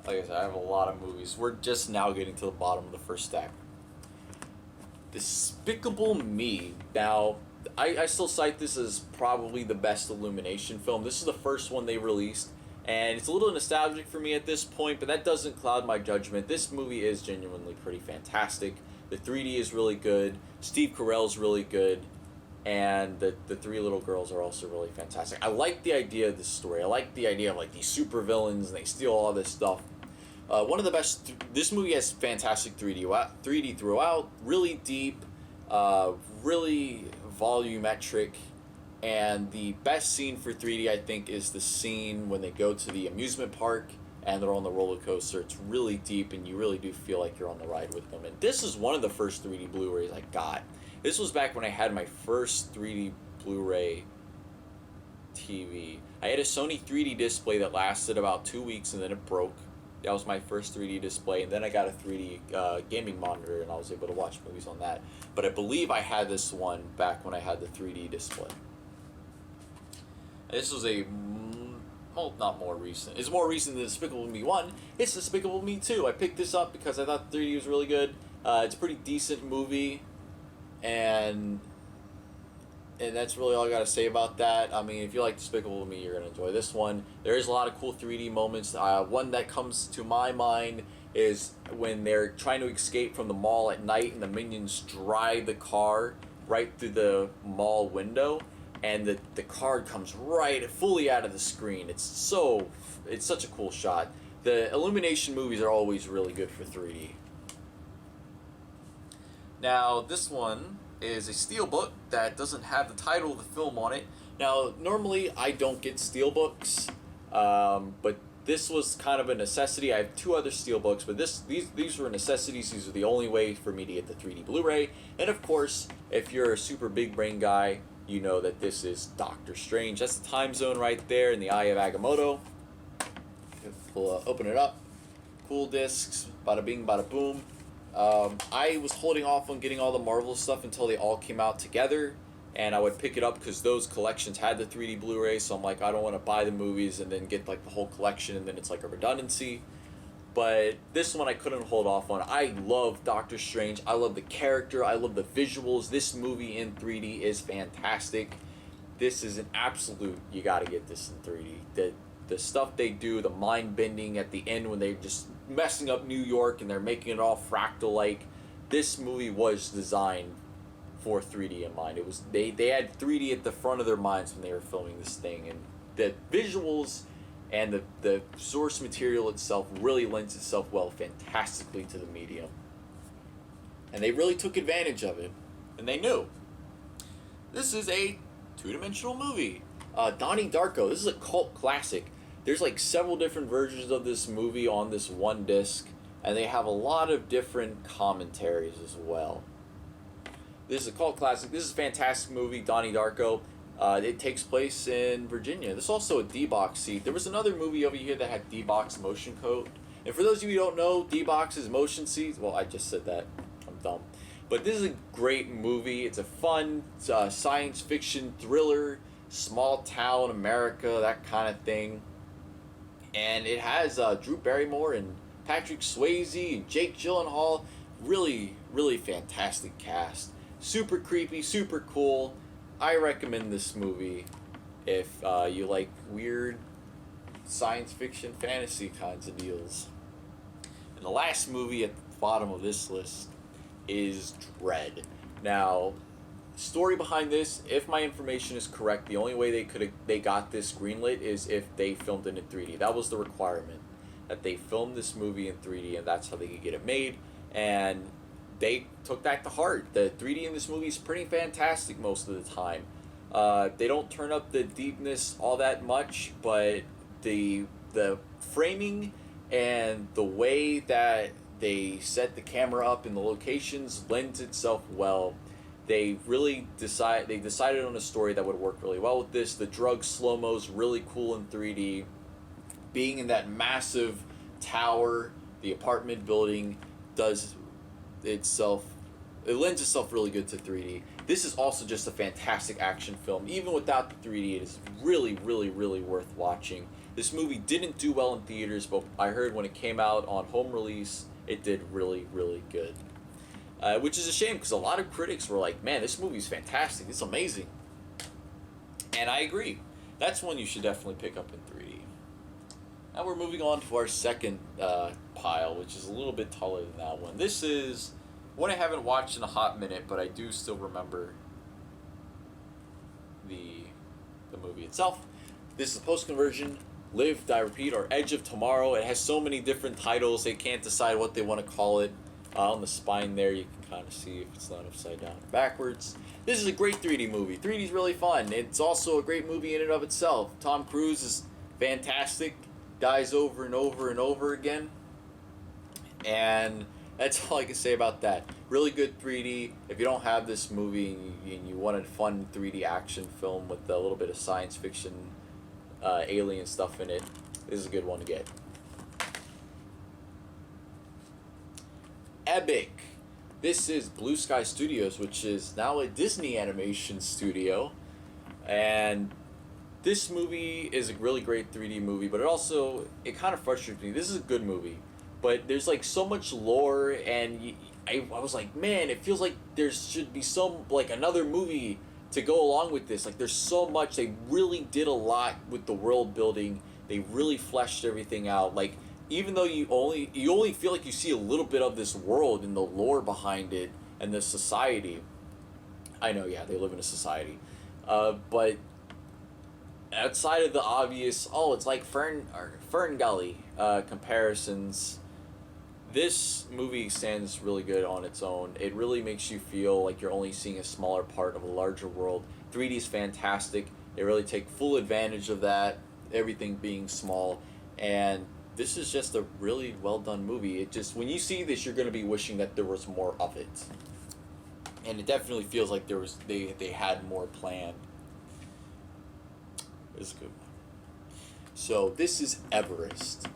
Like I said, I have a lot of movies. We're just now getting to the bottom of the first stack. Despicable Me. Now, I still cite this as probably the best Illumination film. This is the first one they released, and it's a little nostalgic for me at this point, but that doesn't cloud my judgment. This movie is genuinely pretty fantastic. The 3D is really good. Steve Carell's really good. And the three little girls are also really fantastic. I like the idea of this story. I like the idea of like these super villains and they steal all this stuff. One of the best. This movie has fantastic 3D throughout. Really deep, really volumetric, and the best scene for 3D I think is the scene when they go to the amusement park and they're on the roller coaster. It's really deep and you really do feel like you're on the ride with them. And this is one of the first 3D Blu-rays I got. This was back when I had my first 3D Blu-ray TV. I had a Sony 3D display that lasted about 2 weeks and then it broke. That was my first 3D display, and then I got a 3D gaming monitor and I was able to watch movies on that. But I believe I had this one back when I had the 3D display. This was well, not more recent. It's more recent than Despicable Me 1. It's Despicable Me 2. I picked this up because I thought 3D was really good. It's a pretty decent movie. And that's really all I got to say about that. I mean, if you like Despicable Me, you're going to enjoy this one. There is a lot of cool 3D moments. One that comes to my mind is when they're trying to escape from the mall at night and the minions drive the car right through the mall window and the car comes right fully out of the screen. It's such a cool shot. The Illumination movies are always really good for 3D. Now, this one is a steelbook that doesn't have the title of the film on it. Now, normally I don't get steelbooks, but this was kind of a necessity. I have two other steelbooks, but these were necessities. These are the only way for me to get the 3D Blu-ray. And of course, if you're a super big brain guy, you know that this is Doctor Strange. That's the time zone right there in the Eye of Agamotto. Open it up. Cool discs. Bada bing, bada boom. I was holding off on getting all the Marvel stuff until they all came out together, and I would pick it up because those collections had the 3D Blu-ray, so I'm like, I don't want to buy the movies and then get like the whole collection and then it's like a redundancy. But this one I couldn't hold off on. I love Doctor Strange. I love the character. I love the visuals. This movie in 3D is fantastic. This is an absolute, you gotta get this in 3D. The stuff they do, the mind bending at the end when they're just messing up New York and they're making it all fractal like. This movie was designed for 3D in mind. It was they had 3D at the front of their minds when they were filming this thing, and the visuals and the source material itself really lends itself fantastically to the medium. And they really took advantage of it, and they knew. This is a two-dimensional movie. Donnie Darko. This is a cult classic. There's like several different versions of this movie on this one disc, and they have a lot of different commentaries as well. This is a cult classic. This is a fantastic movie, Donnie Darko. It takes place in Virginia. This is also a D-Box seat. There was another movie over here that had D-Box motion coat. And for those of you who don't know, D-Box is motion seats. Well, I just said that. I'm dumb. But this is a great movie. It's a fun science fiction thriller, small town America, that kind of thing. And it has Drew Barrymore and Patrick Swayze and Jake Gyllenhaal. Really, really fantastic cast. Super creepy, super cool. I recommend this movie if you like weird science fiction fantasy kinds of deals. And the last movie at the bottom of this list is Dredd. Now, story behind this, if my information is correct, the only way they got this greenlit is if they filmed it in 3D. That was the requirement, that they filmed this movie in 3D, and that's how they could get it made. And they took that to heart. The 3D in this movie is pretty fantastic most of the time. They don't turn up the deepness all that much, but the framing and the way that they set the camera up in the locations lends itself well. They decided on a story that would work really well with this. The drug slow-mo's really cool in 3D. Being in that massive tower, the apartment building, does itself it lends itself really good to 3D. This is also just a fantastic action film. Even without the 3D, it is really, really, really worth watching. This movie didn't do well in theaters, but I heard when it came out on home release, it did really, really good. Which is a shame because a lot of critics were like, man, this movie's fantastic. It's amazing. And I agree. That's one you should definitely pick up in 3D. Now we're moving on to our second pile, which is a little bit taller than that one. This is one I haven't watched in a hot minute, but I do still remember the movie itself. This is post-conversion, Live, Die, Repeat, or Edge of Tomorrow. It has so many different titles, they can't decide what they want to call it. On the spine there, you can kind of see if it's not upside down or backwards. This is a great 3D movie. 3D is really fun. It's also a great movie in and of itself. Tom Cruise is fantastic, dies over and over and over again. And that's all I can say about that. Really good 3D. If you don't have this movie and you want a fun 3D action film with a little bit of science fiction, alien stuff in it, this is a good one to get. Epic. This is Blue Sky Studios, which is now a Disney animation studio. And this movie is a really great 3D movie, but it kind of frustrates me. This is a good movie, but there's like so much lore, and I was like, man, it feels like there should be another movie to go along with this. Like, there's so much. They really did a lot with the world building. They really fleshed everything out. Like, even though you only feel like you see a little bit of this world and the lore behind it and the society. I know, yeah, they live in a society, but outside of the obvious, it's like Fern Gully comparisons, this movie stands really good on its own. It really makes you feel like you're only seeing a smaller part of a larger world. 3D is fantastic. They really take full advantage of that, everything being small, and this is just a really well done movie. It just, when you see this, you're going to be wishing that there was more of it. And it definitely feels like they had more planned. It's a good one. So this is Everest.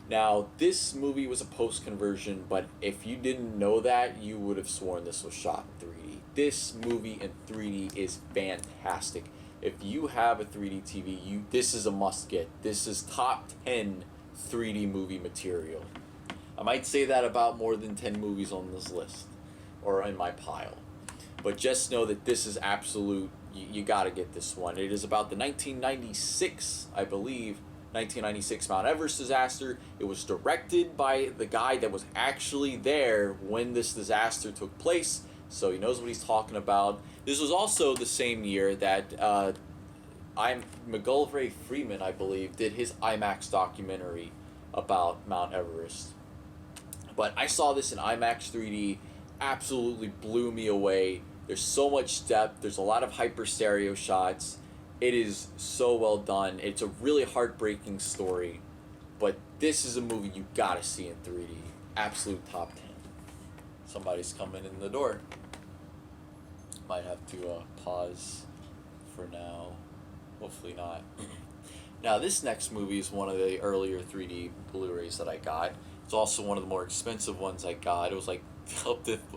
Now, this movie was a post-conversion, but if you didn't know that, you would have sworn this was shot in 3D. This movie in 3D is fantastic. If you have a 3D TV, this is a must-get. This is top 10 3D movie material. I might say that about more than 10 movies on this list, or in my pile. But just know that this is absolute, you gotta get this one. It is about the 1996, I believe, 1996 Mount Everest disaster. It was directed by the guy that was actually there when this disaster took place, so he knows what he's talking about. This was also the same year that McGillivray Freeman, I believe, did his IMAX documentary about Mount Everest. But I saw this in IMAX 3D, absolutely blew me away. There's so much depth, there's a lot of hyper stereo shots. It is so well done. It's a really heartbreaking story, but this is a movie you gotta see in 3D. Absolute top 10. Somebody's coming in the door. Might have to pause for now. Hopefully not. Now, this next movie is one of the earlier 3D Blu-rays that I got. It's also one of the more expensive ones I got. It was like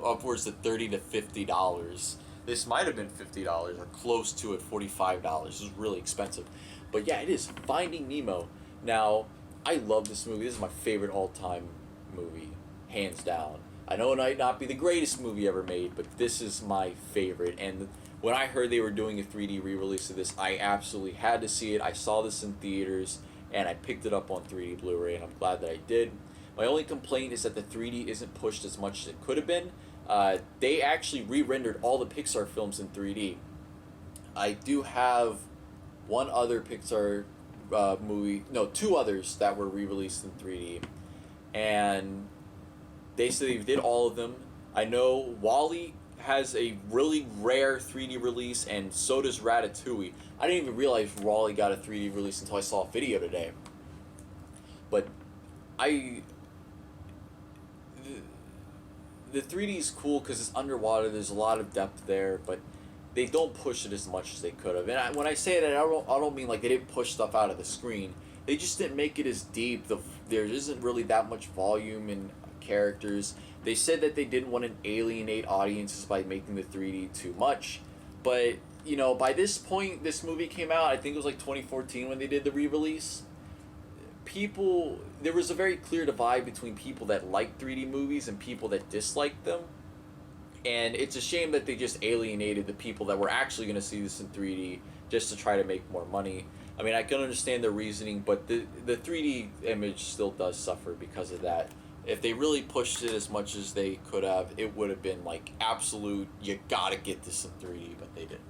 upwards to $30 to $50. This might have been $50 or close to it, $45. This is really expensive. But yeah, it is Finding Nemo. Now, I love this movie. This is my favorite all-time movie, hands down. I know it might not be the greatest movie ever made, but this is my favorite. And when I heard they were doing a 3D re-release of this, I absolutely had to see it. I saw this in theaters, and I picked it up on 3D Blu-ray, and I'm glad that I did. My only complaint is that the 3D isn't pushed as much as it could have been. They actually re-rendered all the Pixar films in 3D. I do have one other Pixar movie, no, two others that were re-released in 3D, and they said they did all of them. I know WALL-E has a really rare 3D release, and so does Ratatouille. I didn't even realize WALL-E got a 3D release until I saw a video today. But the 3D is cool because it's underwater. There's a lot of depth there, but they don't push it as much as they could have. And when I say that, I don't mean like they didn't push stuff out of the screen. They just didn't make it as deep. There isn't really that much volume and characters. They said that they didn't want to alienate audiences by making the 3D too much, but you know, by this point, this movie came out. I think it was like 2014 when they did the re-release. People, there was a very clear divide between people that like 3D movies and people that disliked them. And it's a shame that they just alienated the people that were actually going to see this in 3D just to try to make more money. I mean, I can understand their reasoning, but the 3D image still does suffer because of that. If they really pushed it as much as they could have, it would have been like absolute, you gotta get this in 3D, but they didn't.